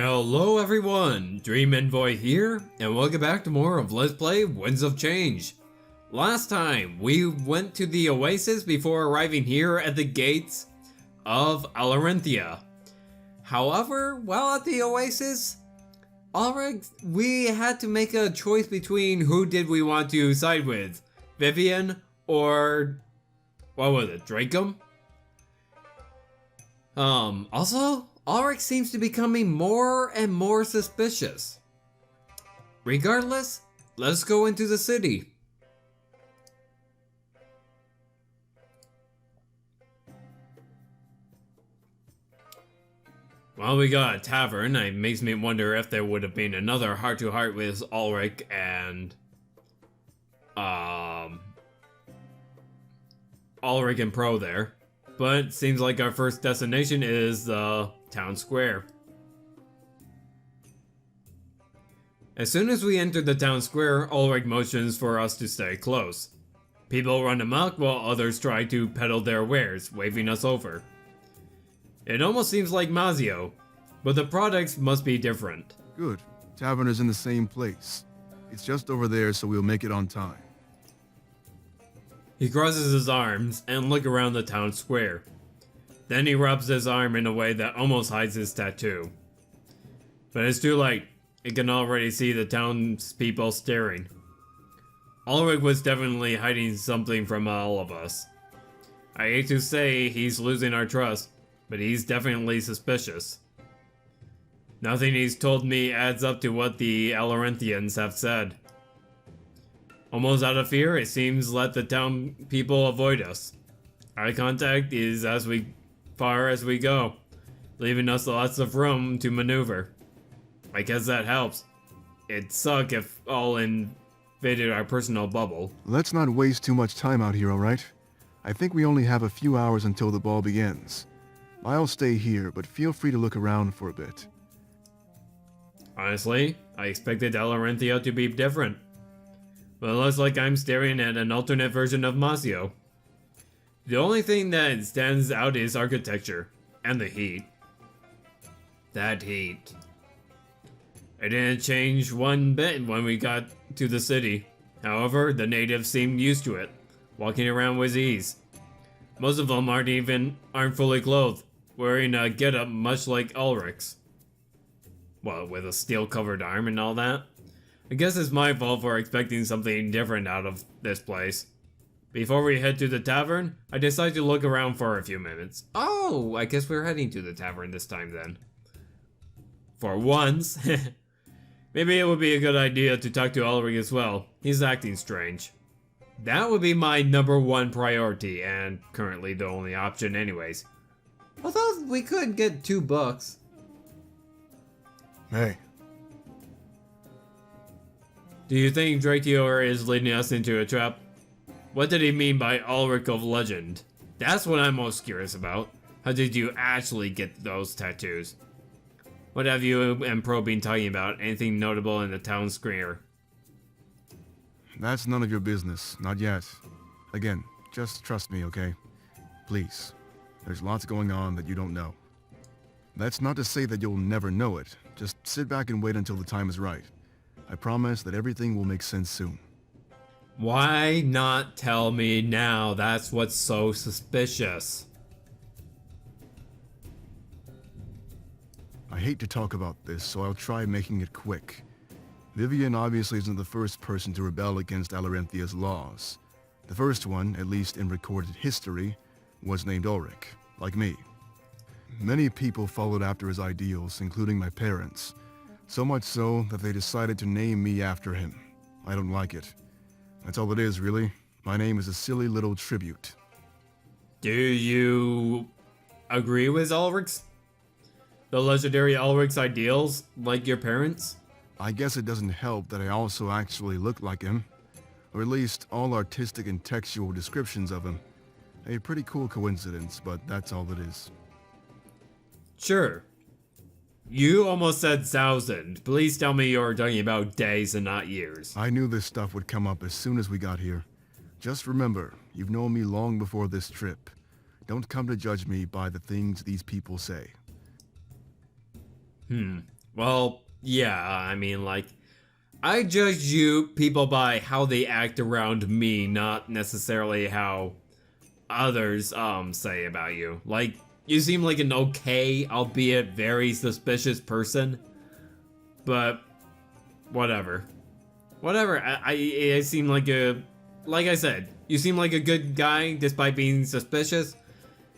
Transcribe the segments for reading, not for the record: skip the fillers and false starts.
Hello everyone, Dream Envoy here, and welcome back to more of Let's Play Winds of Change. Last time, we went to the Oasis before arriving here at the gates of Alarenthia. However, while at the Oasis, we had to make a choice between who did we want to side with, Vivian or, what was it, Dracum? Also, Ulrich seems to be becoming more and more suspicious. Regardless, let's go into the city. Well, we got a tavern. It makes me wonder if there would have been another heart-to-heart with Ulrich and Ulrich and Pro there. But it seems like our first destination is the town square. As soon as we enter the town square, Ulrich motions for us to stay close. People run amok while others try to peddle their wares, waving us over. It almost seems like Mazio, but the products must be different. Good. Tavern is in the same place. It's just over there, so we'll make it on time. He crosses his arms and looks around the town square. Then he rubs his arm in a way that almost hides his tattoo. But it's too late. He can already see the townspeople staring. Ulrich was definitely hiding something from all of us. I hate to say he's losing our trust, but he's definitely suspicious. Nothing he's told me adds up to what the Alarenthians have said. Almost out of fear, it seems let the town people avoid us. Eye contact is as far as we go, leaving us lots of room to maneuver. I guess that helps. It'd suck if all invaded our personal bubble. Let's not waste too much time out here, alright? I think we only have a few hours until the ball begins. I'll stay here, but feel free to look around for a bit. Honestly, I expected Alarenthia to be different. But it looks like I'm staring at an alternate version of Mazio. The only thing that stands out is architecture, and the heat. That heat. It didn't change one bit when we got to the city. However, the natives seemed used to it, walking around with ease. Most of them aren't fully clothed, wearing a getup much like Ulrich's. Well, with a steel-covered arm and all that. I guess it's my fault for expecting something different out of this place. Before we head to the tavern, I decide to look around for a few minutes. Oh, I guess we're heading to the tavern this time then. For once. Maybe it would be a good idea to talk to Ulrich as well. He's acting strange. That would be my #1 priority, and currently the only option anyways. Although we could get 2 books. Hey. Do you think Drakior is leading us into a trap? What did he mean by Ulrich of Legend? That's what I'm most curious about. How did you actually get those tattoos? What have you and Pro been talking about? Anything notable in the town square? That's none of your business. Not yet. Again, just trust me, okay? Please. There's lots going on that you don't know. That's not to say that you'll never know it. Just sit back and wait until the time is right. I promise that everything will make sense soon. Why not tell me now? That's what's so suspicious. I hate to talk about this, so I'll try making it quick. Vivian obviously isn't the first person to rebel against Alarenthia's laws. The first one, at least in recorded history, was named Ulrich, like me. Many people followed after his ideals, including my parents. So much so that they decided to name me after him. I don't like it. That's all it is, really. My name is a silly little tribute. Do you agree with Ulrich's? The legendary Ulrich's ideals, like your parents? I guess it doesn't help that I also actually look like him. Or at least all artistic and textual descriptions of him. A pretty cool coincidence, but that's all it is. Sure. You almost said 1,000. Please tell me you're talking about days and not years. I knew this stuff would come up as soon as we got here. Just remember, you've known me long before this trip. Don't come to judge me by the things these people say. Well, yeah, I mean, like, I judge you people by how they act around me, not necessarily how others say about you. Like, you seem like an okay, albeit very suspicious person, but whatever. Whatever. I seem like I said, you seem like a good guy despite being suspicious.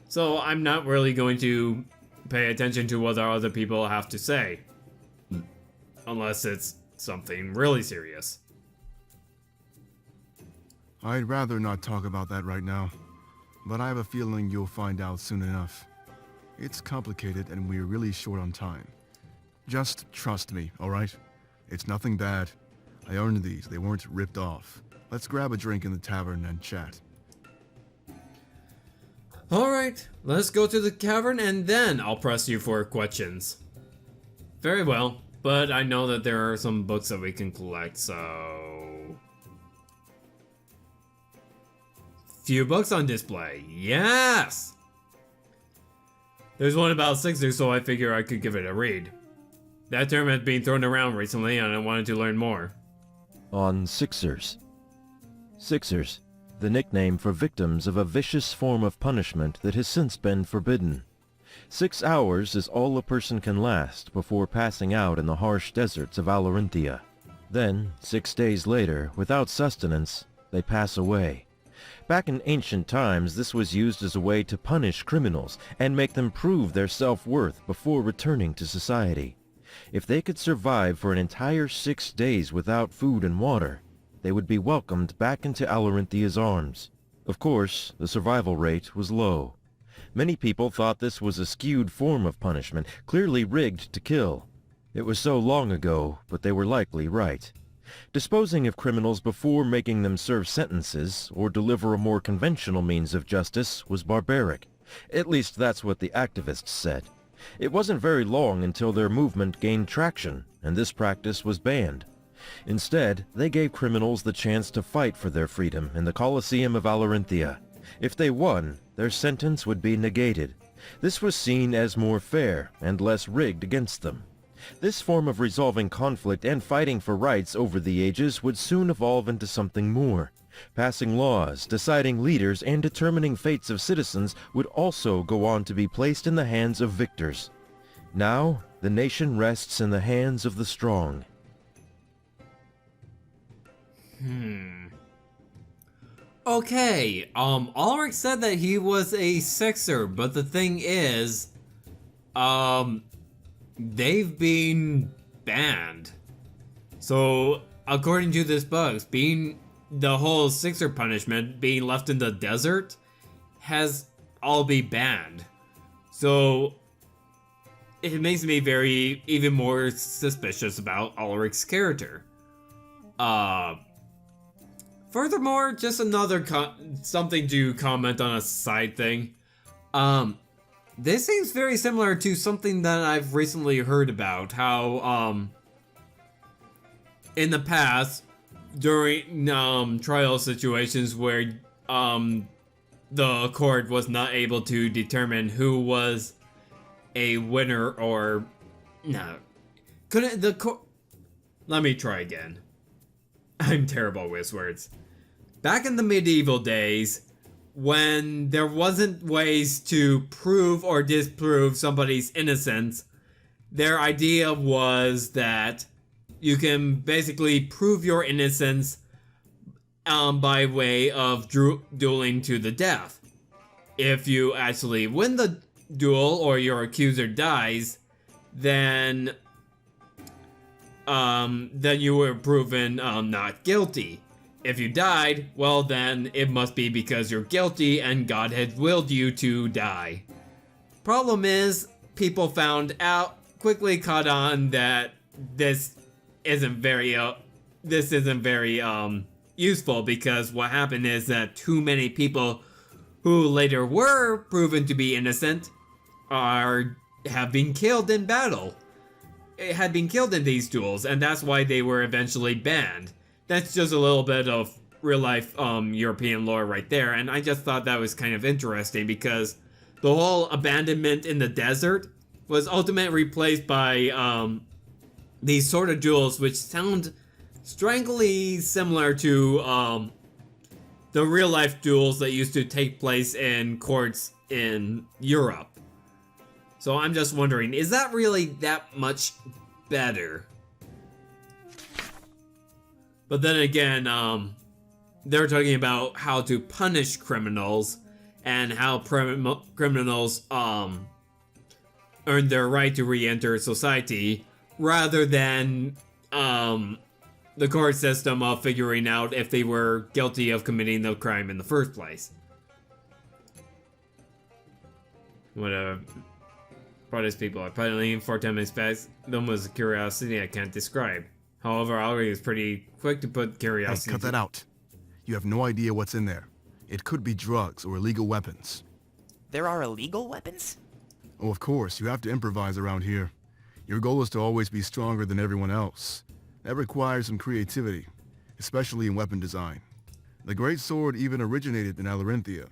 So I'm not really going to pay attention to what other people have to say. Unless it's something really serious. I'd rather not talk about that right now, but I have a feeling you'll find out soon enough. It's complicated and we're really short on time. Just trust me, alright? It's nothing bad. I earned these, they weren't ripped off. Let's grab a drink in the tavern and chat. Alright, let's go to the cavern and then I'll press you for questions. Very well, but I know that there are some books that we can collect, so... Few books on display, yes! There's one about Sixers, so I figure I could give it a read. That term has been thrown around recently and I wanted to learn more. On Sixers. Sixers, the nickname for victims of a vicious form of punishment that has since been forbidden. 6 hours is all a person can last before passing out in the harsh deserts of Alarinthia. Then, 6 days later, without sustenance, they pass away. Back in ancient times, this was used as a way to punish criminals and make them prove their self-worth before returning to society. If they could survive for an entire 6 days without food and water, they would be welcomed back into Alarinthia's arms. Of course, the survival rate was low. Many people thought this was a skewed form of punishment, clearly rigged to kill. It was so long ago, but they were likely right. Disposing of criminals before making them serve sentences or deliver a more conventional means of justice was barbaric. At least that's what the activists said. It wasn't very long until their movement gained traction, and this practice was banned. Instead, they gave criminals the chance to fight for their freedom in the Colosseum of Alarinthia. If they won, their sentence would be negated. This was seen as more fair and less rigged against them. This form of resolving conflict and fighting for rights over the ages would soon evolve into something more. Passing laws, deciding leaders, and determining fates of citizens would also go on to be placed in the hands of victors. Now, the nation rests in the hands of the strong. Okay, Ulrich said that he was a Sixer, but the thing is, they've been banned. So, according to this book, being the whole Sixer punishment being left in the desert has all be banned. So, it makes me even more suspicious about Ulrich's character. Furthermore, just another something to comment on a side thing. This seems very similar to something that I've recently heard about, how, in the past, during, trial situations where, the court was not able to determine who was a winner or... No. Couldn't the court... Let me try again. I'm terrible with words. Back in the medieval days, when there wasn't ways to prove or disprove somebody's innocence, their idea was that you can basically prove your innocence by way of dueling to the death. If you actually win the duel or your accuser dies, then you were proven not guilty. If you died, well then it must be because you're guilty and God had willed you to die. Problem is, people quickly caught on that this isn't very useful, because what happened is that too many people who later were proven to be innocent have been killed in battle. Had been killed in these duels, and that's why they were eventually banned. That's just a little bit of real-life European lore right there, and I just thought that was kind of interesting because the whole abandonment in the desert was ultimately replaced by these sort of duels which sound strangely similar to the real life duels that used to take place in courts in Europe. So I'm just wondering, is that really that much better? But then again, they're talking about how to punish criminals and how criminals earn their right to re-enter society, rather than the court system of figuring out if they were guilty of committing the crime in the first place. What Protest people are putting 4 times fast. Them was a curiosity I can't describe. However, Augury is pretty quick to put curiosity. Hey, cut that out. You have no idea what's in there. It could be drugs or illegal weapons. There are illegal weapons? Oh, of course, you have to improvise around here. Your goal is to always be stronger than everyone else. That requires some creativity, especially in weapon design. The Great Sword even originated in Alarinthia.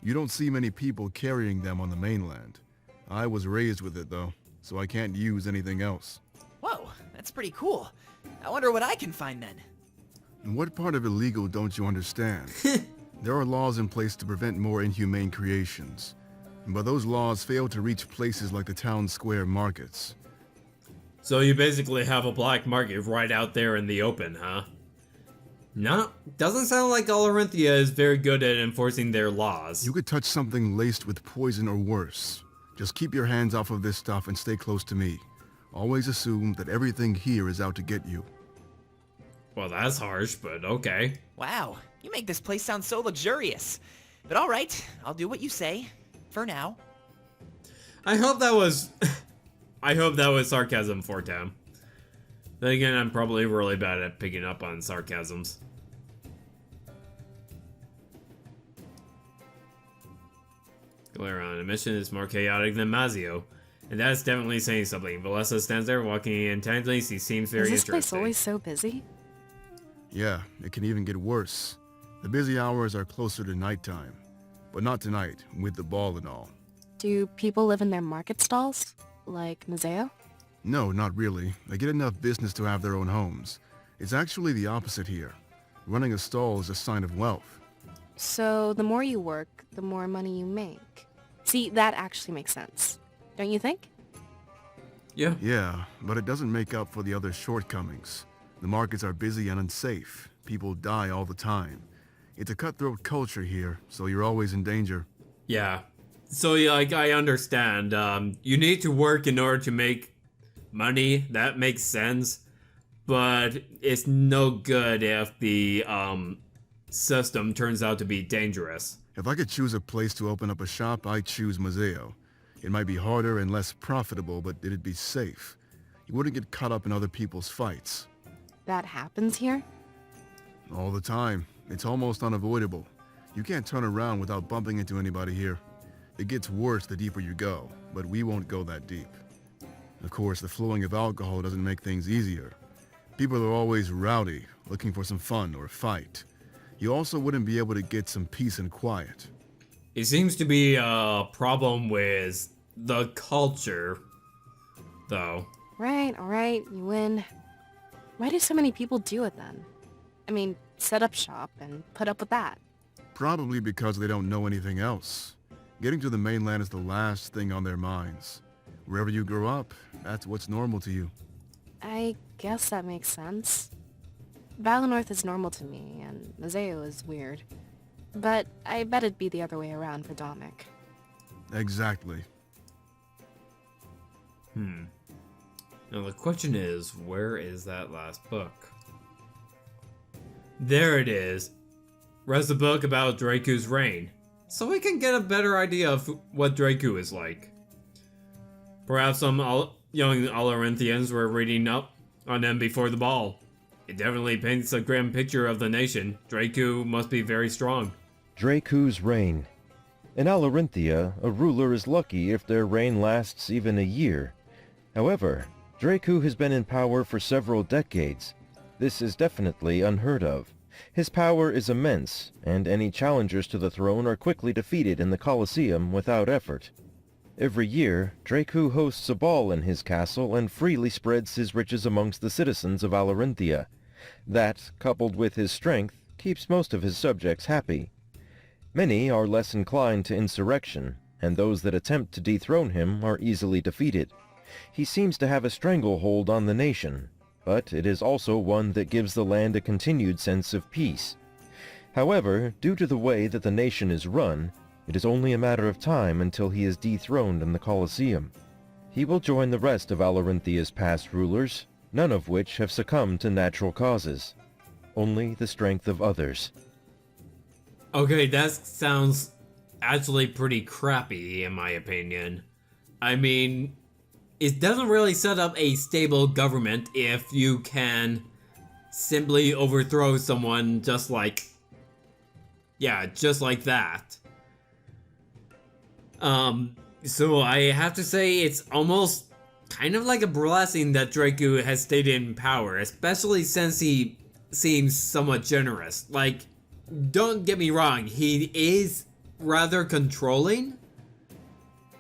You don't see many people carrying them on the mainland. I was raised with it though, so I can't use anything else. Whoa, that's pretty cool. I wonder what I can find then. And what part of illegal don't you understand? There are laws in place to prevent more inhumane creations, but those laws fail to reach places like the town square markets. So you basically have a black market right out there in the open, huh? No, doesn't sound like Alarinthia is very good at enforcing their laws. You could touch something laced with poison or worse. Just keep your hands off of this stuff and stay close to me. Always assume that everything here is out to get you. Well, that's harsh, but okay. Wow, you make this place sound so luxurious. But alright, I'll do what you say. For now. I hope that was... I hope that was sarcasm for Tam. Then again, I'm probably really bad at picking up on sarcasms. Galeron, a mission is more chaotic than Mazio. And that's definitely saying something. Valessa stands there walking intently. She seems very interesting. Is this place always so busy? Yeah, it can even get worse. The busy hours are closer to nighttime. But not tonight, with the ball and all. Do people live in their market stalls? Like Mazeo? No, not really. They get enough business to have their own homes. It's actually the opposite here. Running a stall is a sign of wealth. So the more you work, the more money you make. See, that actually makes sense. Don't you think? Yeah. Yeah, but it doesn't make up for the other shortcomings. The markets are busy and unsafe. People die all the time. It's a cutthroat culture here, so you're always in danger. Yeah. So, like, I understand. You need to work in order to make money. That makes sense. But it's no good if the system turns out to be dangerous. If I could choose a place to open up a shop, I'd choose Mazeo. It might be harder and less profitable, but it'd be safe. You wouldn't get caught up in other people's fights. That happens here? All the time. It's almost unavoidable. You can't turn around without bumping into anybody here. It gets worse the deeper you go, but we won't go that deep. Of course, the flowing of alcohol doesn't make things easier. People are always rowdy, looking for some fun or fight. You also wouldn't be able to get some peace and quiet. It seems to be a problem with the culture, though. Right, alright, you win. Why do so many people do it then? I mean, set up shop and put up with that. Probably because they don't know anything else. Getting to the mainland is the last thing on their minds. Wherever you grow up, that's what's normal to you. I guess that makes sense. Valinor is normal to me, and Mazeo is weird. But I bet it'd be the other way around for Dominic. Exactly. Now the question is, where is that last book? There it is. Rest the book about Draku's reign, so we can get a better idea of what Draku is like. Perhaps some young Alarinthians were reading up on them before the ball. It definitely paints a grim picture of the nation. Draku must be very strong. Draku's reign. In Alarinthia, a ruler is lucky if their reign lasts even a year. However, Draku has been in power for several decades. This is definitely unheard of. His power is immense, and any challengers to the throne are quickly defeated in the Colosseum without effort. Every year, Dracu hosts a ball in his castle and freely spreads his riches amongst the citizens of Alarinthia. That, coupled with his strength, keeps most of his subjects happy. Many are less inclined to insurrection, and those that attempt to dethrone him are easily defeated. He seems to have a stranglehold on the nation, but it is also one that gives the land a continued sense of peace. However, due to the way that the nation is run, it is only a matter of time until he is dethroned in the Colosseum. He will join the rest of Alarinthia's past rulers, none of which have succumbed to natural causes. Only the strength of others. Okay, that sounds actually pretty crappy, in my opinion. I mean, it doesn't really set up a stable government if you can simply overthrow someone just like... yeah, just like that. So I have to say it's almost kind of like a blessing that Dracu has stayed in power, especially since he seems somewhat generous. Like, don't get me wrong, he is rather controlling,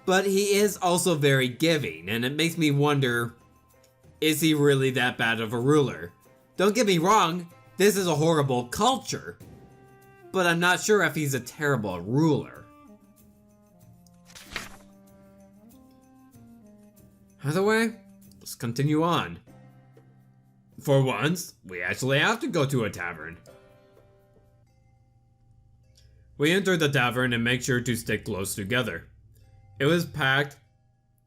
but he is also very giving, and it makes me wonder, is he really that bad of a ruler? Don't get me wrong, this is a horrible culture, but I'm not sure if he's a terrible ruler. Either way, let's continue on. For once, we actually have to go to a tavern. We enter the tavern and make sure to stick close together. It was packed,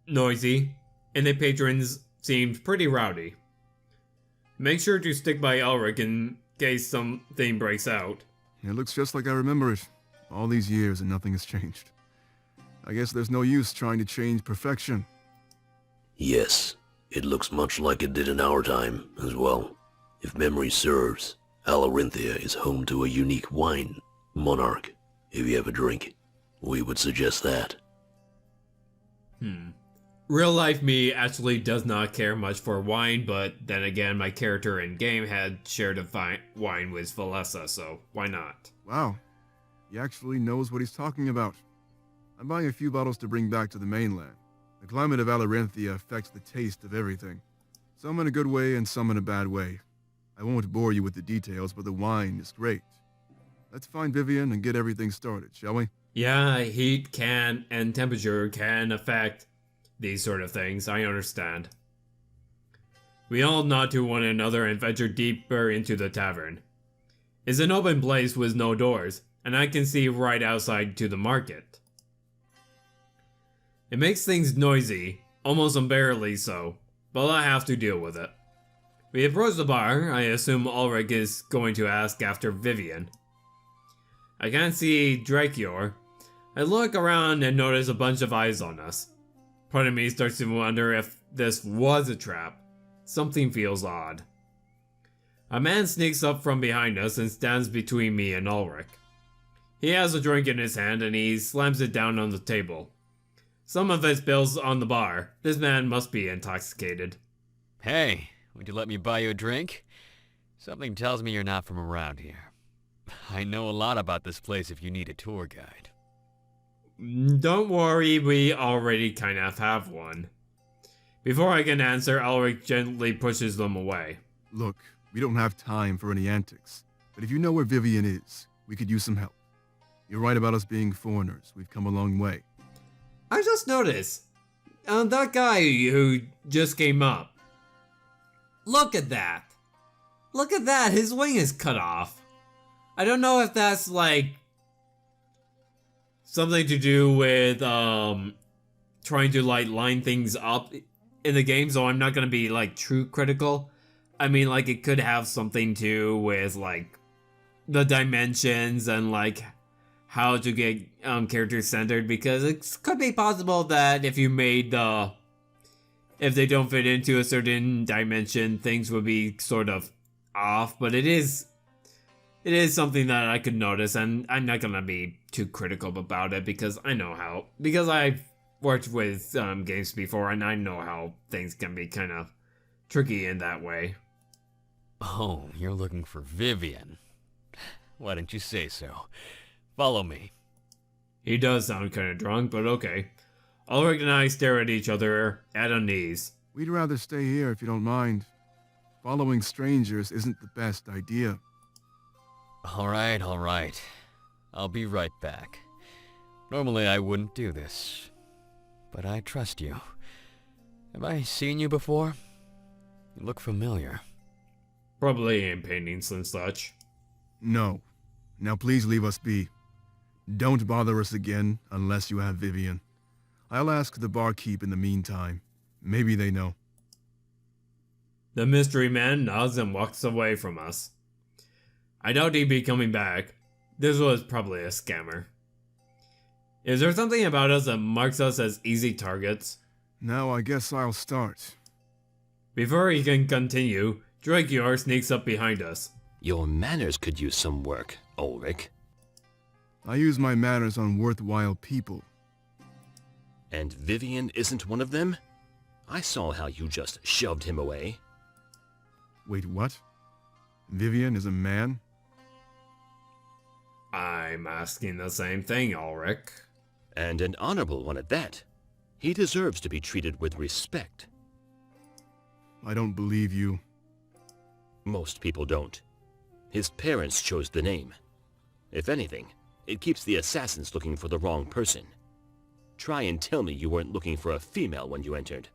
noisy, and the patrons seemed pretty rowdy. Make sure to stick by Elric in case something breaks out. It looks just like I remember it. All these years and nothing has changed. I guess there's no use trying to change perfection. Yes, it looks much like it did in our time as well. If memory serves, Alarinthia is home to a unique wine, Monarch. If you have a drink, we would suggest that. Real life me actually does not care much for wine, but then again, my character in game had shared a wine with Valessa, so why not? Wow, he actually knows what he's talking about. I'm buying a few bottles to bring back to the mainland. The climate of Alarinthia affects the taste of everything. Some in a good way and some in a bad way. I won't bore you with the details, but the wine is great. Let's find Vivian and get everything started, shall we? Yeah, heat can and temperature can affect these sort of things, I understand. We all nod to one another and venture deeper into the tavern. It's an open place with no doors, and I can see right outside to the market. It makes things noisy, almost unbearably so, but I have to deal with it. We approach the bar. I assume Ulrich is going to ask after Vivian. I can't see Dracior. I look around and notice a bunch of eyes on us. Part of me starts to wonder if this was a trap. Something feels odd. A man sneaks up from behind us and stands between me and Ulrich. He has a drink in his hand and he slams it down on the table. Some of it spills on the bar. This man must be intoxicated. Hey, would you let me buy you a drink? Something tells me you're not from around here. I know a lot about this place if you need a tour guide. Don't worry, we already kind of have one. Before I can answer, Ulrich gently pushes them away. Look, we don't have time for any antics, but if you know where Vivian is, we could use some help. You're right about us being foreigners. We've come a long way. I just noticed, that guy who just came up. Look at that. Look at that, his wing is cut off. I don't know if that's like something to do with trying to like line things up in the game, so I'm not gonna be like too critical. I mean, like, it could have something to do with like the dimensions and like how to get characters centered, because it could be possible that if you made if they don't fit into a certain dimension, things would be sort of off, but it is something that I could notice, and I'm not gonna be too critical about it because I've worked with games before and I know how things can be kind of tricky in that way. Oh, you're looking for Vivian. Why didn't you say so? Follow me. He does sound kind of drunk, but okay. Ulrich and I stare at each other at unease. We'd rather stay here if you don't mind. Following strangers isn't the best idea. Alright, alright. I'll be right back. Normally I wouldn't do this, but I trust you. Have I seen you before? You look familiar. Probably in paintings and such. No. Now please leave us be. Don't bother us again unless you have Vivian. I'll ask the barkeep in the meantime. Maybe they know. The mystery man nods and walks away from us. I doubt he'd be coming back. This was probably a scammer. Is there something about us that marks us as easy targets? Now I guess I'll start. Before he can continue, Drakior sneaks up behind us. Your manners could use some work, Ulrich. I use my manners on worthwhile people. And Vivian isn't one of them? I saw how you just shoved him away. Wait, what? Vivian is a man? I'm asking the same thing, Ulrich. And an honorable one at that. He deserves to be treated with respect. I don't believe you. Most people don't. His parents chose the name. If anything, it keeps the assassins looking for the wrong person. Try and tell me you weren't looking for a female when you entered.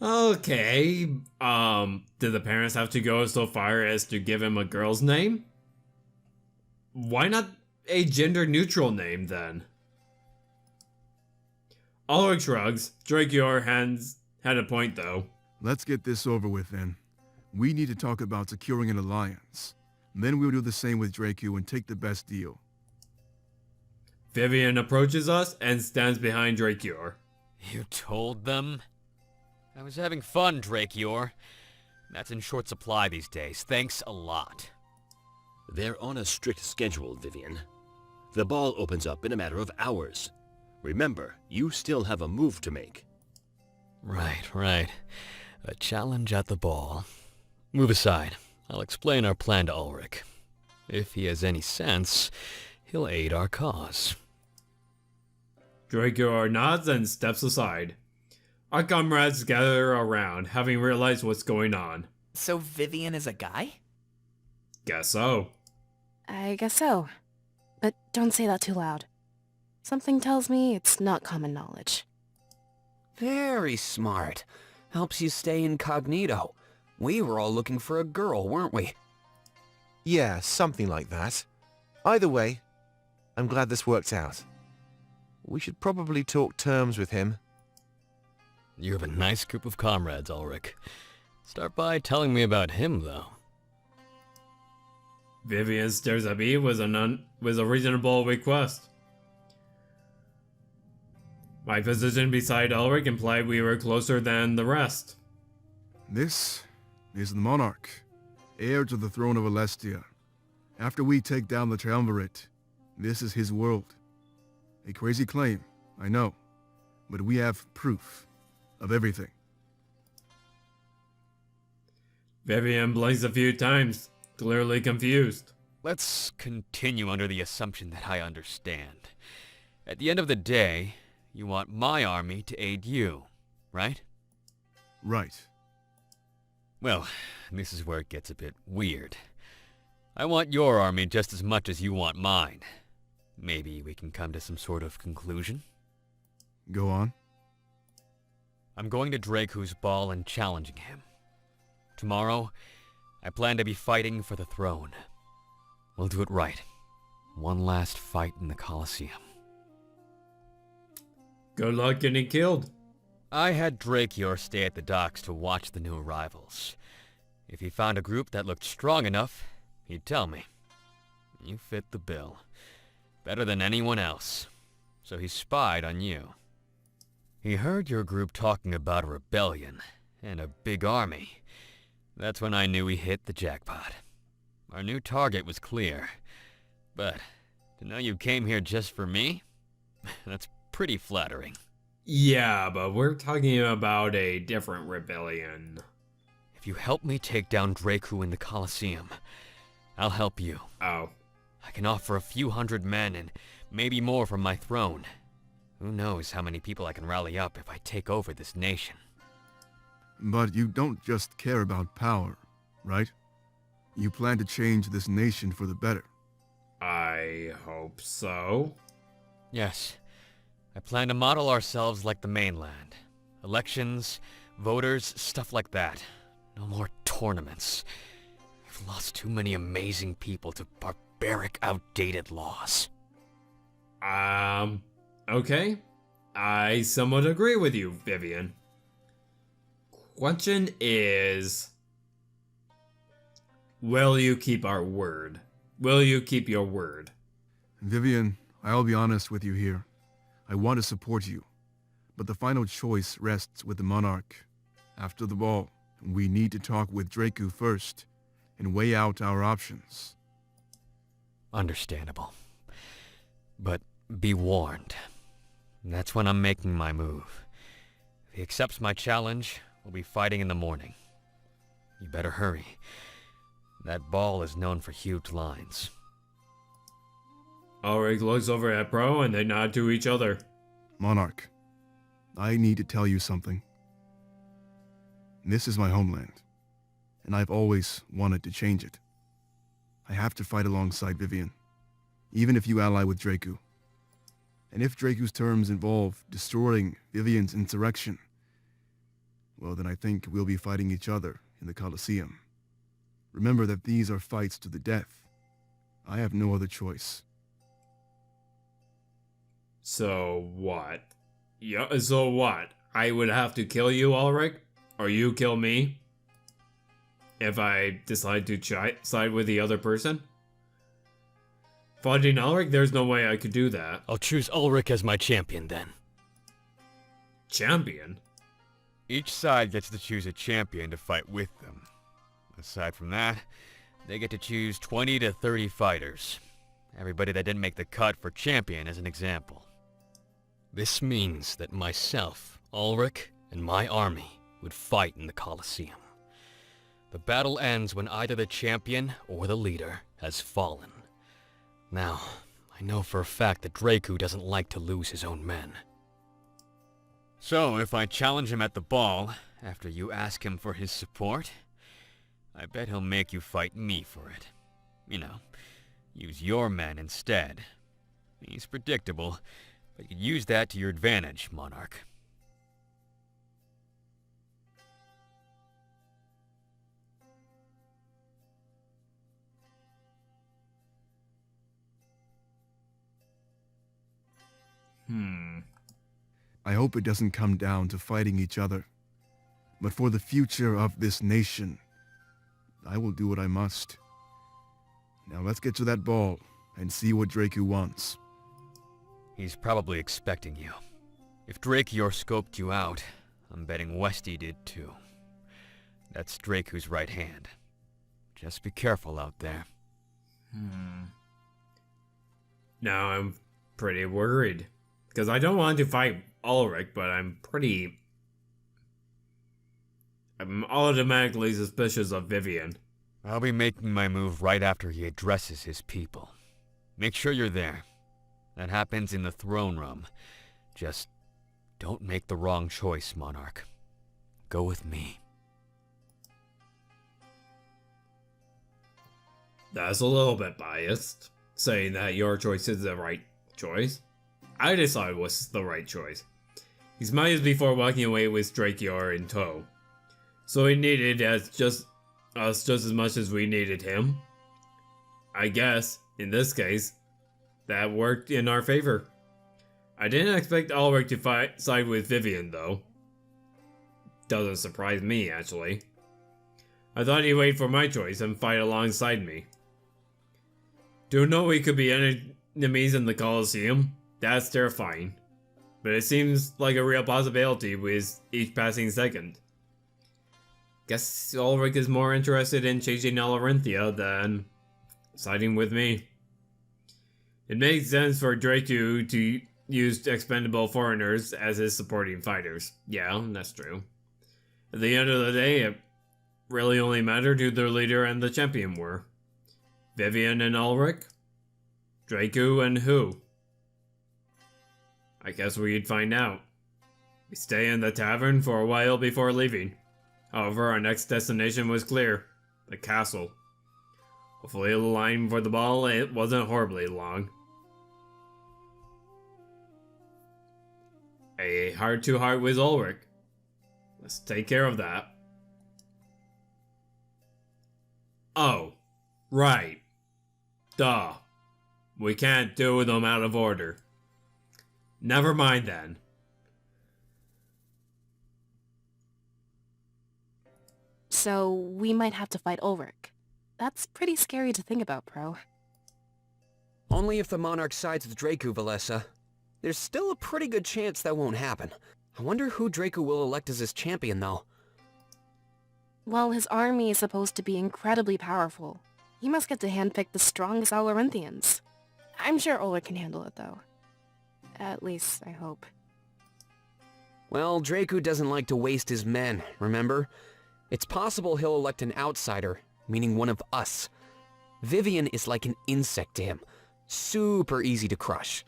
Okay, did the parents have to go so far as to give him a girl's name? Why not a gender-neutral name, then? Ulrich shrugs. Drakior had a point, though. Let's get this over with, then. We need to talk about securing an alliance. Then we'll do the same with Draku and take the best deal. Vivian approaches us and stands behind Drakior. You told them? I was having fun, Drakior. That's in short supply these days. Thanks a lot. They're on a strict schedule, Vivian. The ball opens up in a matter of hours. Remember, you still have a move to make. Right. A challenge at the ball. Move aside. I'll explain our plan to Ulrich. If he has any sense, he'll aid our cause. Drakior nods and steps aside. Our comrades gather around, having realized what's going on. So Vivian is a guy? Guess so. I guess so. But don't say that too loud. Something tells me it's not common knowledge. Very smart. Helps you stay incognito. We were all looking for a girl, weren't we? Yeah, something like that. Either way, I'm glad this worked out. We should probably talk terms with him. You have a nice group of comrades, Ulrich. Start by telling me about him, though. Vivian stares at me with a reasonable request. My position beside Ulrich implied we were closer than the rest. This is the monarch, heir to the throne of Alestia. After we take down the Triumvirate, this is his world. A crazy claim, I know, but we have proof of everything. Vivian blinks a few times, clearly confused. Let's continue under the assumption that I understand. At the end of the day, you want my army to aid you, right? Right. Well, this is where it gets a bit weird. I want your army just as much as you want mine. Maybe we can come to some sort of conclusion? Go on. I'm going to Draku's ball and challenging him. Tomorrow, I plan to be fighting for the throne. We'll do it right. One last fight in the Colosseum. Good luck getting killed. I had Drakior stay at the docks to watch the new arrivals. If he found a group that looked strong enough, he'd tell me. You fit the bill. Better than anyone else. So he spied on you. He heard your group talking about a rebellion and a big army. That's when I knew we hit the jackpot. Our new target was clear. But to know you came here just for me? That's pretty flattering. Yeah, but we're talking about a different rebellion. If you help me take down Draku in the Colosseum, I'll help you. Oh. I can offer a few hundred men and maybe more from my throne. Who knows how many people I can rally up if I take over this nation. But you don't just care about power, right? You plan to change this nation for the better. I hope so. Yes, I plan to model ourselves like the mainland. Elections, voters, stuff like that. No more tournaments. We've lost too many amazing people to barbaric, outdated laws. Okay. I somewhat agree with you, Vivian. Question is, will you keep our word? Will you keep your word? Vivian, I'll be honest with you here. I want to support you, but the final choice rests with the Monarch. After the ball, we need to talk with Draku first and weigh out our options. Understandable. But be warned. That's when I'm making my move. If he accepts my challenge, we'll be fighting in the morning. You better hurry. That ball is known for huge lines. Ulrich looks over at Pro and they nod to each other. Monarch, I need to tell you something. This is my homeland, and I've always wanted to change it. I have to fight alongside Vivian, even if you ally with Draku. And if Draku's terms involve destroying Vivian's insurrection, well, then I think we'll be fighting each other in the Colosseum. Remember that these are fights to the death. I have no other choice. So what? Yeah, so what? I would have to kill you, Ulrich? Or you kill me? If I decide to side with the other person? Fighting Ulrich, there's no way I could do that. I'll choose Ulrich as my champion then. Champion? Each side gets to choose a champion to fight with them. Aside from that, they get to choose 20 to 30 fighters. Everybody that didn't make the cut for champion as an example. This means that myself, Ulrich, and my army would fight in the Colosseum. The battle ends when either the champion or the leader has fallen. Now, I know for a fact that Draku doesn't like to lose his own men. So, if I challenge him at the ball, after you ask him for his support, I bet he'll make you fight me for it. You know, use your men instead. He's predictable, but you could use that to your advantage, Monarch. I hope it doesn't come down to fighting each other. But for the future of this nation, I will do what I must. Now let's get to that ball and see what Draku wants. He's probably expecting you. If Drakior scoped you out, I'm betting Westy did too. That's Draku's right hand. Just be careful out there. Now I'm pretty worried. Because I don't want to fight Ulrich, but I'm automatically suspicious of Vivian. I'll be making my move right after he addresses his people. Make sure you're there. That happens in the throne room. Just don't make the wrong choice, Monarch. Go with me. That's a little bit biased, saying that your choice is the right choice. I decided it was the right choice. He smiled before walking away with Drakior in tow. So he needed us just as much as we needed him. I guess, in this case, that worked in our favor. I didn't expect Ulrich to side with Vivian, though. Doesn't surprise me, actually. I thought he'd wait for my choice and fight alongside me. To know we could be enemies in the Colosseum, that's terrifying. But it seems like a real possibility with each passing second. Guess Ulrich is more interested in chasing Alarinthia than siding with me. It makes sense for Draku to use expendable foreigners as his supporting fighters. Yeah, that's true. At the end of the day, it really only mattered who their leader and the champion were. Vivian and Ulrich? Draku and who? I guess we'd find out. We stay in the tavern for a while before leaving. However, our next destination was clear. The castle. Hopefully the line for the ball it wasn't horribly long. A heart-to-heart with Ulrich. Let's take care of that. Oh, right. Duh. We can't do them out of order. Never mind then. So, we might have to fight Ulrich. That's pretty scary to think about, Pro. Only if the Monarch sides with Draku, Valessa. There's still a pretty good chance that won't happen. I wonder who Draku will elect as his champion, though. Well, his army is supposed to be incredibly powerful. He must get to handpick the strongest Alorinthians. I'm sure Ulrich can handle it, though. At least, I hope. Well, Draku doesn't like to waste his men, remember? It's possible he'll elect an outsider, meaning one of us. Vivien is like an insect to him. Super easy to crush.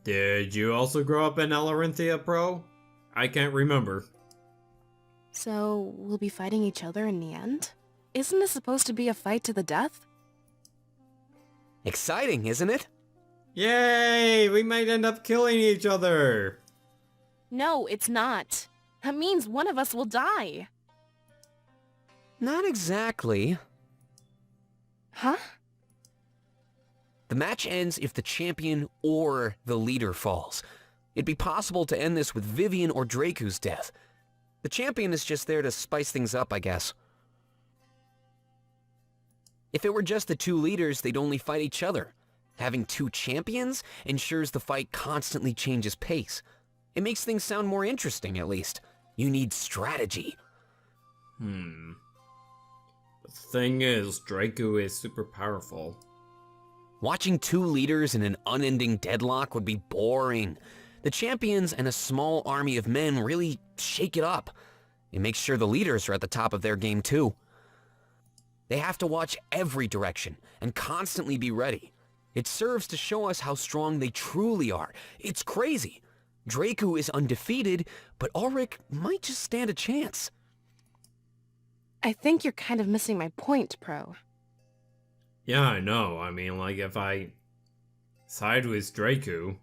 Did you also grow up in Alarinthia, Pro? I can't remember. So, we'll be fighting each other in the end? Isn't this supposed to be a fight to the death? Exciting, isn't it? Yay! We might end up killing each other! No, it's not. That means one of us will die. Not exactly. Huh? The match ends if the champion or the leader falls. It'd be possible to end this with Vivien or Draku's death. The champion is just there to spice things up, I guess. If it were just the two leaders, they'd only fight each other. Having two champions ensures the fight constantly changes pace. It makes things sound more interesting, at least. You need strategy. The thing is, Draku is super powerful. Watching two leaders in an unending deadlock would be boring. The champions and a small army of men really shake it up. It makes sure the leaders are at the top of their game too. They have to watch every direction and constantly be ready. It serves to show us how strong they truly are. It's crazy. Draku is undefeated, but Ulrich might just stand a chance. I think you're kind of missing my point, Pro. Yeah, I know. I mean, like, if I side with Draku,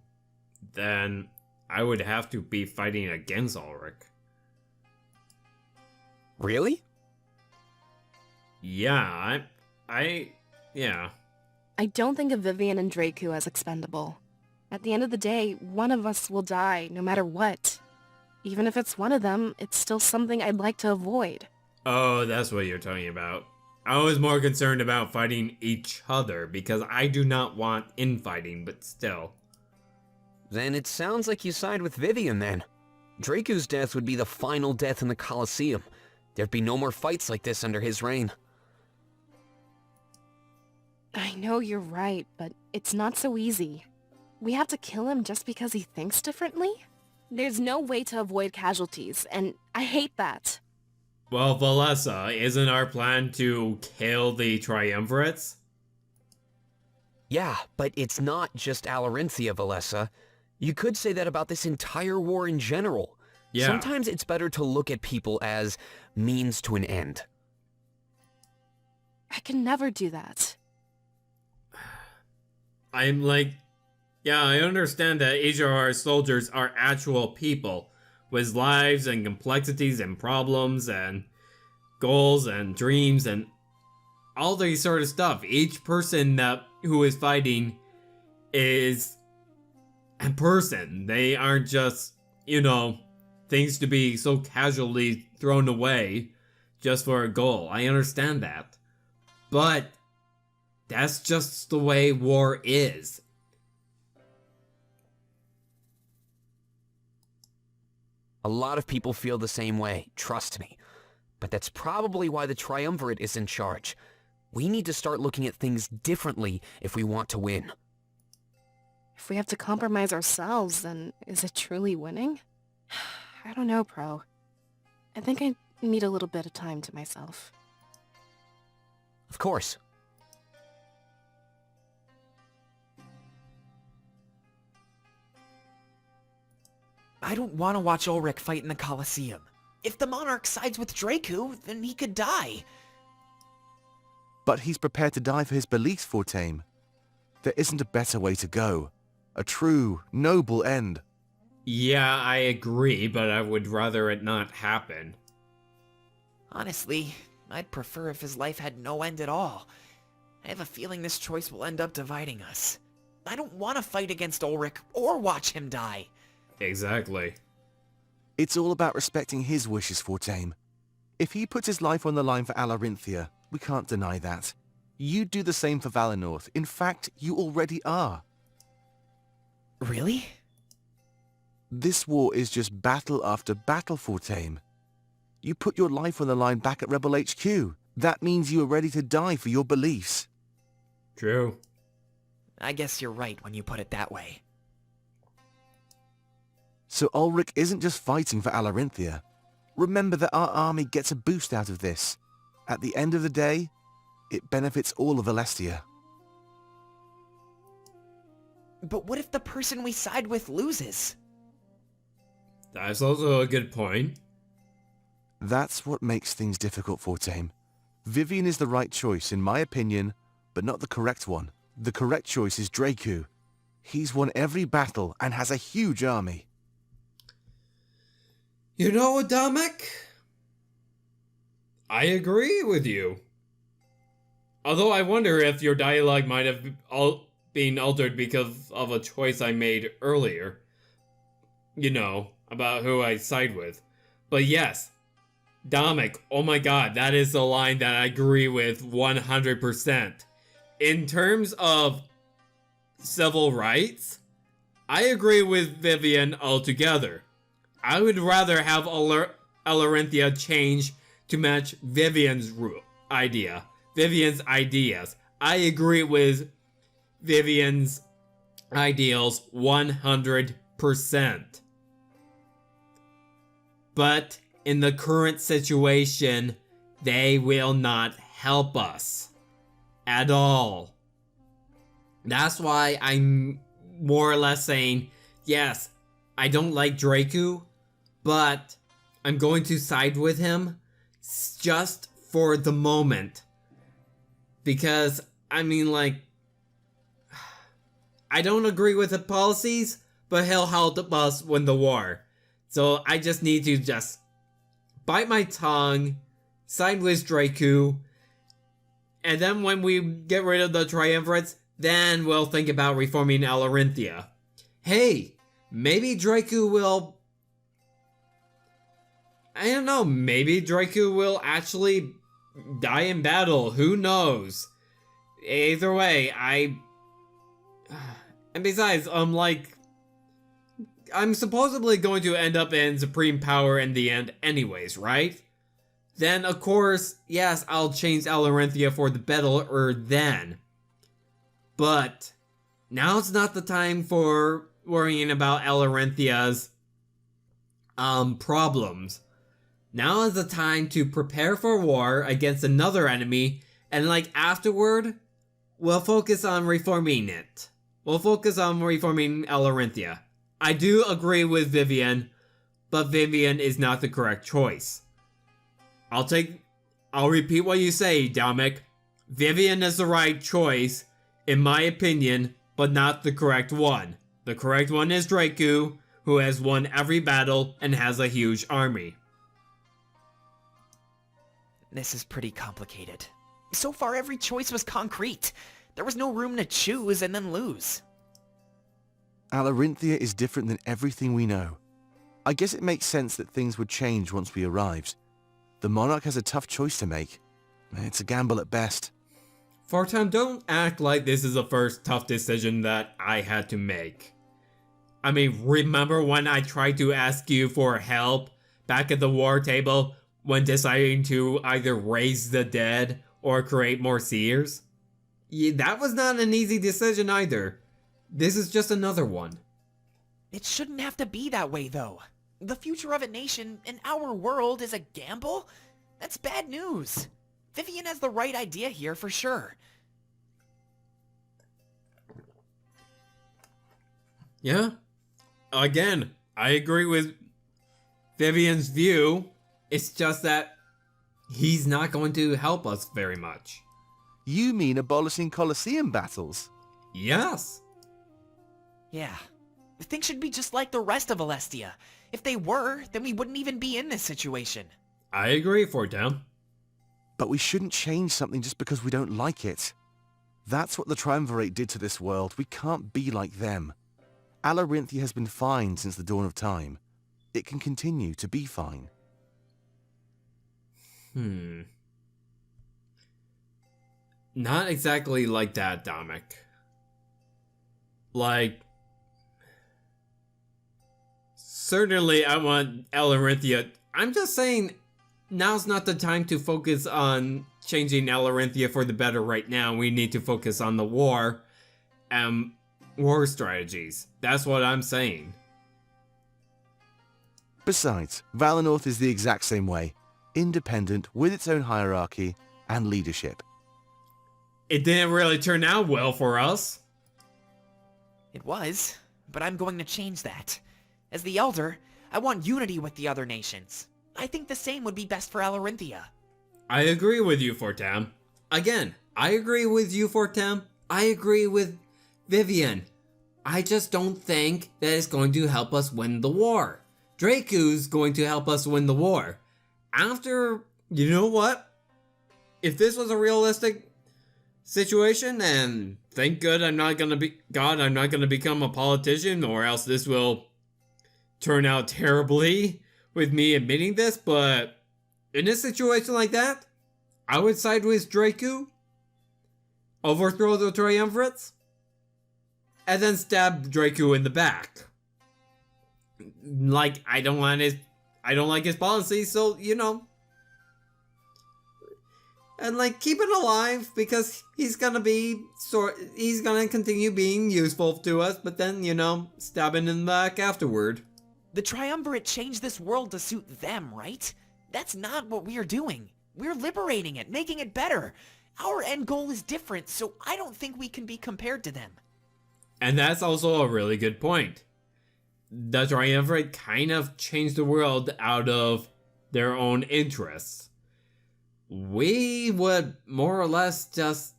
then I would have to be fighting against Ulrich. Really? Yeah, yeah. I don't think of Vivien and Draku as expendable. At the end of the day, one of us will die, no matter what. Even if it's one of them, it's still something I'd like to avoid. Oh, that's what you're talking about. I was more concerned about fighting each other, because I do not want infighting, but still. Then it sounds like you side with Vivien then. Draku's death would be the final death in the Colosseum. There'd be no more fights like this under his reign. I know you're right, but it's not so easy. We have to kill him just because he thinks differently? There's no way to avoid casualties, and I hate that. Well, Valessa, isn't our plan to kill the Triumvirates? Yeah, but it's not just Alarinthia, Valessa. You could say that about this entire war in general. Yeah. Sometimes it's better to look at people as means to an end. I can never do that. I'm like, yeah, I understand that each of our soldiers are actual people, with lives and complexities and problems and goals and dreams and all these sort of stuff. Each person who is fighting is a person. They aren't just, things to be so casually thrown away just for a goal. I understand that. But that's just the way war is. A lot of people feel the same way, trust me. But that's probably why the Triumvirate is in charge. We need to start looking at things differently if we want to win. If we have to compromise ourselves, then is it truly winning? I don't know, Pro. I think I need a little bit of time to myself. Of course. I don't want to watch Ulrich fight in the Colosseum. If the Monarch sides with Dracu, then he could die. But he's prepared to die for his beliefs, Fortame. There isn't a better way to go. A true, noble end. Yeah, I agree, but I would rather it not happen. Honestly, I'd prefer if his life had no end at all. I have a feeling this choice will end up dividing us. I don't want to fight against Ulrich or watch him die. Exactly. It's all about respecting his wishes, Fortame. If he puts his life on the line for Alarinthia, we can't deny that. You'd do the same for Valinor. In fact, you already are. Really? This war is just battle after battle, Fortame. You put your life on the line back at Rebel HQ. That means you are ready to die for your beliefs. True. I guess you're right when you put it that way. So Ulrich isn't just fighting for Alarinthia. Remember that our army gets a boost out of this. At the end of the day, it benefits all of Alestia. But what if the person we side with loses? That's also a good point. That's what makes things difficult, Fortame. Vivian is the right choice, in my opinion, but not the correct one. The correct choice is Dracu. He's won every battle and has a huge army. You know, Adamek? I agree with you. Although I wonder if your dialogue might have been altered because of a choice I made earlier. You know, about who I side with. But yes, Damek, oh my god, that is the line that I agree with 100%. In terms of civil rights, I agree with Vivian altogether. I would rather have Alarinthia change to match Vivian's Vivian's ideas. I agree with Vivian's ideals 100%. But in the current situation, they will not help us at all. That's why I'm more or less saying, yes, I don't like Dracu, but I'm going to side with him just for the moment. Because, I mean, like, I don't agree with the policies, but he'll help us win the war. So I just need to just bite my tongue, side with Dracu, and then when we get rid of the Triumvirates, then we'll think about reforming Alarinthia. Hey, maybe Dracu will... I don't know, maybe Dracu will actually die in battle, who knows? Either way, and besides, I'm supposedly going to end up in Supreme Power in the end anyways, right? Then, of course, yes, I'll change Alarinthia for the better then. But now's not the time for worrying about Alarinthia's problems. Now is the time to prepare for war against another enemy, and afterward, we'll focus on reforming it. We'll focus on reforming Alarinthia. I do agree with Vivian, but Vivian is not the correct choice. I'll repeat what you say, Damek. Vivian is the right choice, in my opinion, but not the correct one. The correct one is Dracu, who has won every battle and has a huge army. This is pretty complicated. So far, every choice was concrete. There was no room to choose and then lose. Alarinthia is different than everything we know. I guess it makes sense that things would change once we arrived. The Monarch has a tough choice to make. It's a gamble at best. Fartam, don't act like this is the first tough decision that I had to make. I mean, remember when I tried to ask you for help back at the war table when deciding to either raise the dead or create more seers? Yeah, that was not an easy decision either. This is just another one. It shouldn't have to be that way, though. The future of a nation in our world is a gamble? That's bad news. Vivian has the right idea here for sure. Yeah? Again, I agree with Vivian's view. It's just that he's not going to help us very much. You mean abolishing Colosseum battles? Yes. Yeah. Things should be just like the rest of Alestia. If they were, then we wouldn't even be in this situation. I agree, Fortam. But we shouldn't change something just because we don't like it. That's what the Triumvirate did to this world. We can't be like them. Alarinthia has been fine since the dawn of time. It can continue to be fine. Not exactly like that, Dominic. Like, certainly I want Alarinthia. I'm just saying, now's not the time to focus on changing Alarinthia for the better right now. We need to focus on the war and war strategies. That's what I'm saying. Besides, Valinor is the exact same way. Independent, with its own hierarchy and leadership. It didn't really turn out well for us. It was, but I'm going to change that. As the Elder, I want unity with the other nations. I think the same would be best for Alarinthia. I agree with you, Fortam. Again, I agree with you, Fortam. I agree with Vivian. I just don't think that it's going to help us win the war. Dracu's going to help us win the war. After, you know what? If this was a realistic situation, and thank God I'm not gonna become a politician, or else this will turn out terribly with me admitting this, but in a situation like that, I would side with Dracu, overthrow the Triumvirates, and then stab Dracu in the back. Like, I don't like his policy, so, you know. And, like, keep it alive, because he's gonna continue being useful to us, but then, you know, stab him in the back afterward. The Triumvirate changed this world to suit them, right? That's not what we are doing. We're liberating it, making it better. Our end goal is different, so I don't think we can be compared to them. And that's also a really good point. The Triumvirate kind of changed the world out of their own interests. We would more or less just,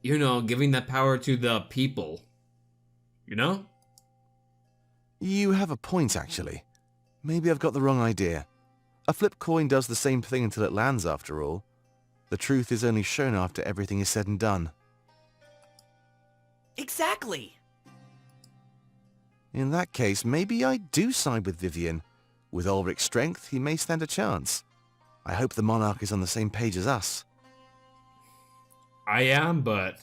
you know, giving that power to the people. You know? You have a point, actually. Maybe I've got the wrong idea. A flip coin does the same thing until it lands, after all. The truth is only shown after everything is said and done. Exactly! In that case, maybe I do side with Vivian. With Ulrich's strength, he may stand a chance. I hope the Monarch is on the same page as us. I am, but...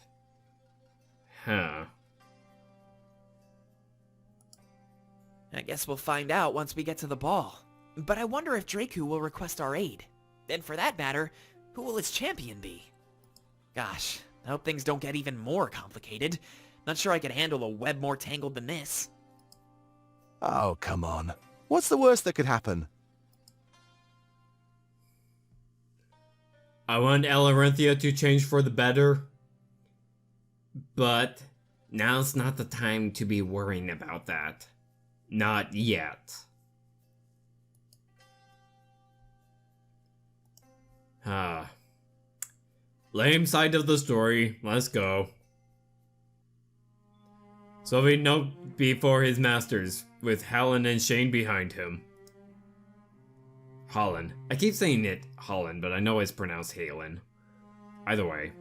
I guess we'll find out once we get to the ball. But I wonder if Dracu will request our aid. And for that matter, who will its champion be? Gosh, I hope things don't get even more complicated. Not sure I could handle a web more tangled than this. Oh, come on. What's the worst that could happen? I want Alarinthia to change for the better. But now's not the time to be worrying about that. Not yet. Lame side of the story. Let's go. So we know before his masters, with Helen and Shane behind him. Holland. I keep saying it Holland, but I know it's pronounced Halen. Either way,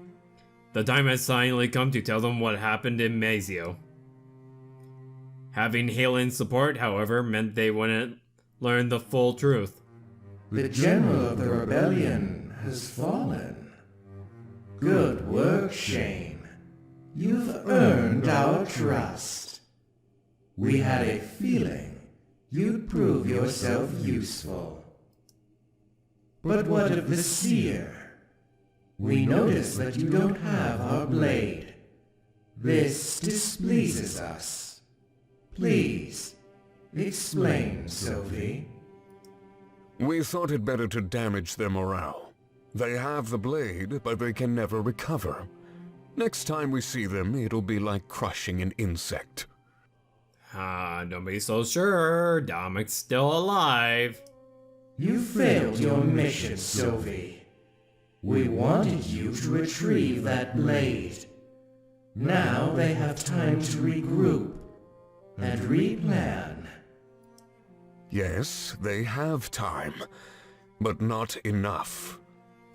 the time has finally come to tell them what happened in Mazio. Having Halen's support, however, meant they wouldn't learn the full truth. The general of the rebellion has fallen. Good work, Shane. You've earned our trust. We had a feeling you'd prove yourself useful. But what of the seer? We notice that you don't have our blade. This displeases us. Please, explain, Sophie. We thought it better to damage their morale. They have the blade, but they can never recover. Next time we see them, it'll be like crushing an insect. Don't be so sure. Dominic's still alive. You failed your mission, Sylvie. We wanted you to retrieve that blade. Now they have time to regroup and replan. Yes, they have time, but not enough.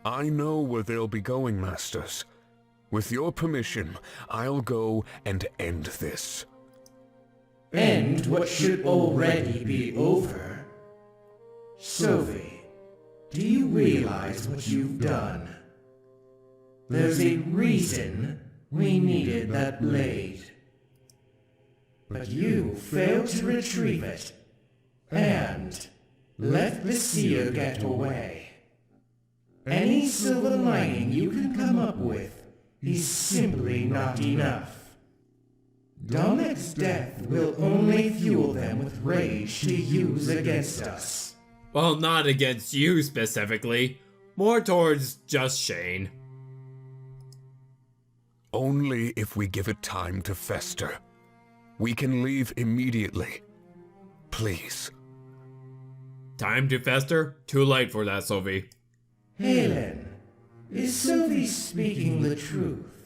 I know where they'll be going, Masters. With your permission, I'll go and end this. End what should already be over? Sylvie, do you realize what you've done? There's a reason we needed that blade. But you failed to retrieve it, and let the seer get away. Any silver lining you can come up with is simply not enough. Dominic's death will only fuel them with rage to use against us. Well, not against you specifically. More towards just Shane. Only if we give it time to fester. We can leave immediately. Please. Time to fester? Too late for that, Sylvie. Helen, is Sylvie speaking the truth?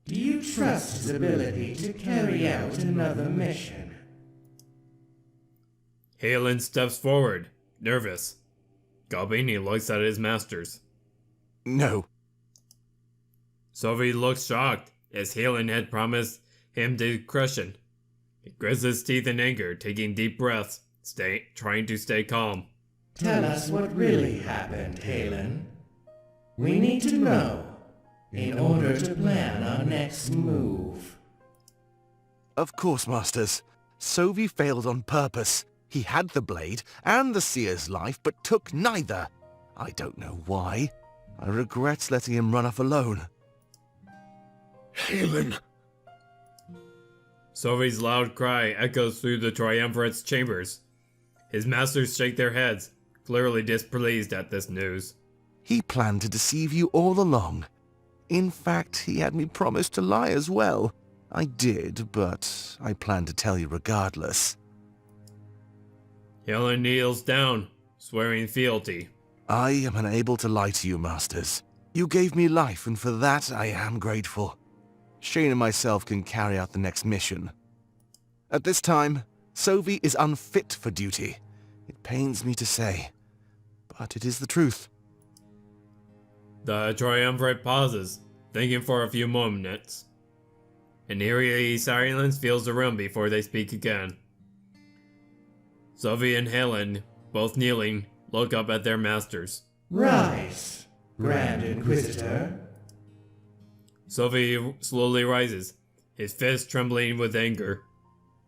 Do you trust his ability to carry out another mission? Halen steps forward, nervous. Galbini looks at his masters. No. Sylvie looks shocked, as Halen had promised him discretion. He grits his teeth in anger, taking deep breaths, trying to stay calm. Tell us what really happened, Halen. We need to know, in order to plan our next move. Of course, Masters. Sovi failed on purpose. He had the blade and the seer's life, but took neither. I don't know why. I regret letting him run off alone. Halen! Sylvie's loud cry echoes through the Triumvirate's chambers. His masters shake their heads, clearly displeased at this news. He planned to deceive you all along. In fact, he had me promise to lie as well. I did, but I planned to tell you regardless. Helen kneels down, swearing fealty. I am unable to lie to you, Masters. You gave me life, and for that I am grateful. Shane and myself can carry out the next mission. At this time, Sovi is unfit for duty. It pains me to say, but it is the truth. The Triumvirate pauses, thinking for a few moments. An eerie silence fills the room before they speak again. Sylvie and Helen, both kneeling, look up at their masters. Rise, Grand Inquisitor. Sylvie slowly rises, his fist trembling with anger.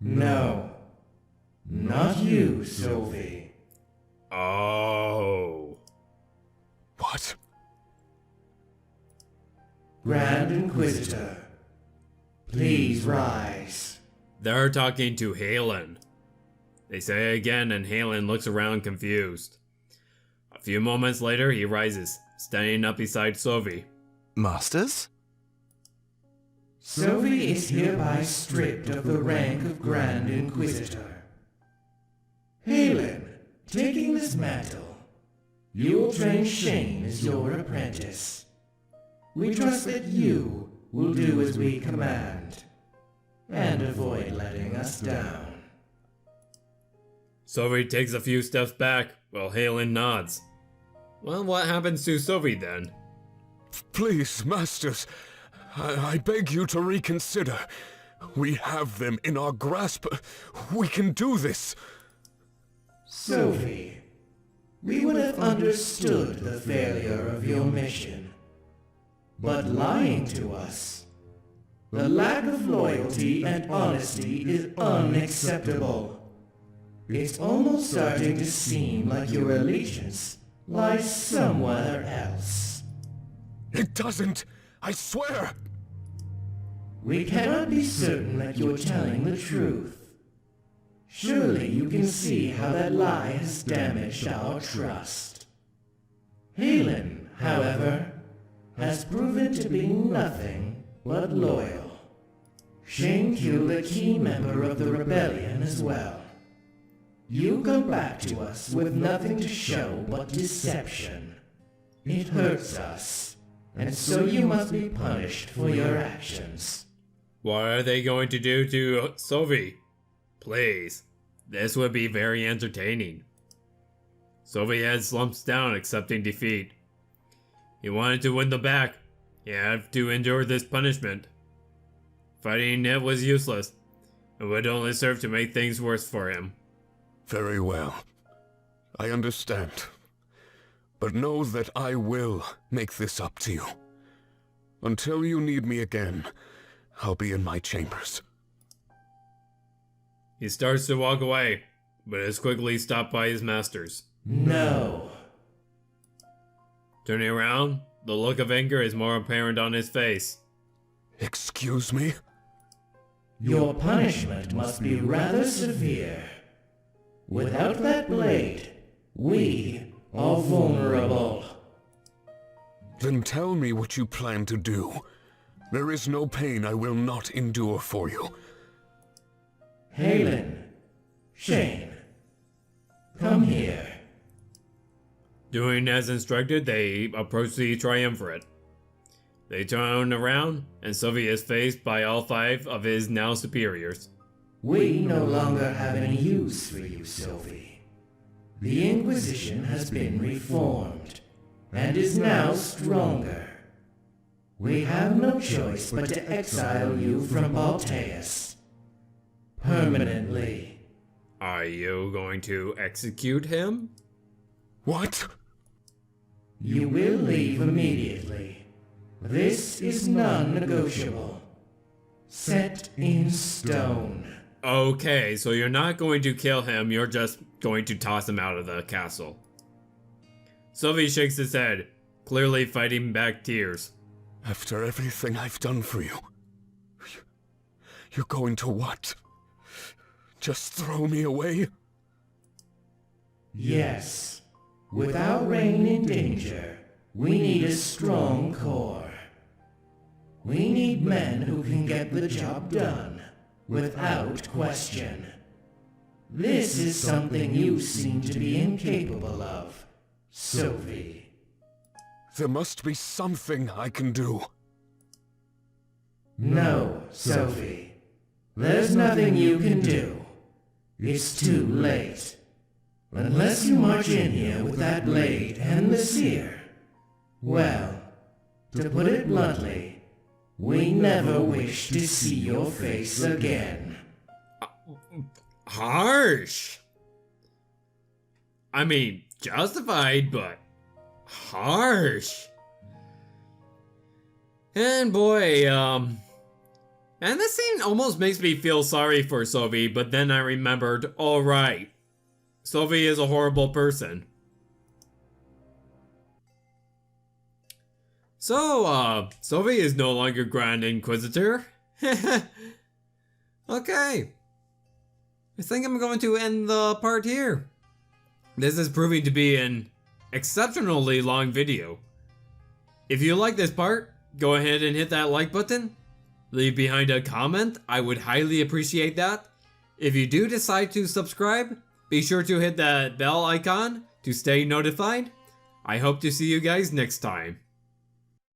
No, not you, Sylvie. Oh. What? Grand Inquisitor, please rise. They're talking to Halen. They say again, and Halen looks around confused. A few moments later, he rises, standing up beside Sylvie. Masters? Sylvie is hereby stripped of the rank of Grand Inquisitor. Halen, taking this mantle, you will train Shane as your apprentice. We trust that you will do as we command, and avoid letting us down. Sylvie takes a few steps back, while Halen nods. Well, what happens to Sylvie then? Please, Masters, I beg you to reconsider. We have them in our grasp. We can do this. Sylvie, we would have understood the failure of your mission. But lying to us, the lack of loyalty and honesty is unacceptable. It's almost starting to seem like your allegiance lies somewhere else. It doesn't. I swear. We cannot be certain that you're telling the truth. Surely you can see how that lie has damaged our trust. Halen, however, has proven to be nothing but loyal. Shane killed a key member of the rebellion as well. You come back to us with nothing to show but deception. It hurts us, and so you must be punished for your actions. What are they going to do to Sophie? Please, this would be very entertaining. Sophie had slumps down, accepting defeat. He wanted to win the back. He had to endure this punishment. Fighting it was useless, and would only serve to make things worse for him. Very well. I understand. But know that I will make this up to you. Until you need me again, I'll be in my chambers. He starts to walk away, but is quickly stopped by his masters. No. Turning around, the look of anger is more apparent on his face. Excuse me? Your punishment must be rather severe. Without that blade, we are vulnerable. Then tell me what you plan to do. There is no pain I will not endure for you. Halen, Shane, come here. Doing as instructed, they approach the triumvirate. They turn around, and Sophie is faced by all 5 of his now superiors. We no longer have any use for you, Sophie. The Inquisition has been reformed, and is now stronger. We have no choice but to exile you from Balteus. Permanently. Are you going to execute him? What? You will leave immediately. This is non-negotiable. Set in stone. Okay, so you're not going to kill him, you're just going to toss him out of the castle. Sophie shakes his head, clearly fighting back tears. After everything I've done for you, you're going to what? Just throw me away? Yes. Without Rain in danger, we need a strong core. We need men who can get the job done, without question. This is something you seem to be incapable of, Sophie. There must be something I can do. No, Sophie. There's nothing you can do. It's too late. Unless you march in here with that blade and the seer. Well, to put it bluntly, we never wish to see your face again. Harsh! I mean, justified, but harsh. And boy, and this scene almost makes me feel sorry for Sophie, but then I remembered, alright, Sophie is a horrible person. So, Sophie is no longer Grand Inquisitor. Okay. I think I'm going to end the part here. This is proving to be an exceptionally long video. If you like this part, go ahead and hit that like button. Leave behind a comment, I would highly appreciate that. If you do decide to subscribe, be sure to hit that bell icon to stay notified. I hope to see you guys next time.